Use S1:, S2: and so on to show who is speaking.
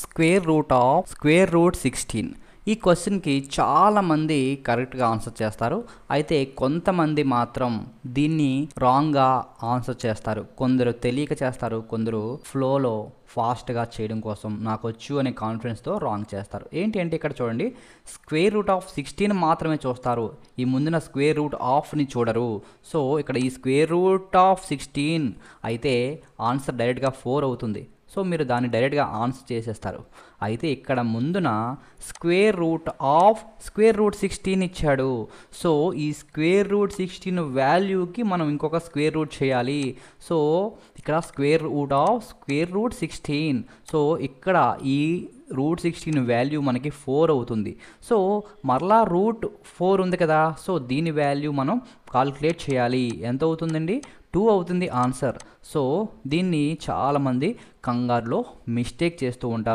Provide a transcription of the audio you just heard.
S1: Square root 16. ఈ క్వశ్చన్కి చాలామంది కరెక్ట్గా ఆన్సర్ చేస్తారు. అయితే కొంతమంది మాత్రం దీన్ని రాంగ్గా ఆన్సర్ చేస్తారు. కొందరు తెలియక చేస్తారు, కొందరు ఫ్లోలో ఫాస్ట్గా చేయడం కోసం నాకు వచ్చు అనే కాన్ఫిడెన్స్తో రాంగ్ చేస్తారు. ఏంటి అంటే ఇక్కడ చూడండి, స్క్వేర్ రూట్ ఆఫ్ 16 మాత్రమే చూస్తారు. ఈ ముందున స్క్వేర్ రూట్ ఆఫ్ని చూడరు. సో ఇక్కడ ఈ స్క్వేర్ రూట్ ఆఫ్ 16 అయితే ఆన్సర్ డైరెక్ట్గా 4 అవుతుంది. సో మీరు దాన్ని డైరెక్ట్గా ఆన్సర్ చేసేస్తారు. అయితే ఇక్కడ ముందున స్క్వేర్ రూట్ 16 ఇచ్చాడు. సో ఈ స్క్వేర్ రూట్ 16 వాల్యూకి మనం ఇంకొక స్క్వేర్ రూట్ చేయాలి. సో ఇక్కడ స్క్వేర్ రూట్ 16. సో ఇక్కడ ఈ రూట్ 16 వాల్యూ మనకి 4 అవుతుంది. సో మరలా రూట్ 4 ఉంది కదా, సో దీని వాల్యూ మనం కాల్కులేట్ చేయాలి. ఎంత అవుతుందండి? 2 అవుతుంది ఆన్సర్. సో దీన్ని చాలామంది కంగారులో మిస్టేక్ చేస్తూ ఉంటారు.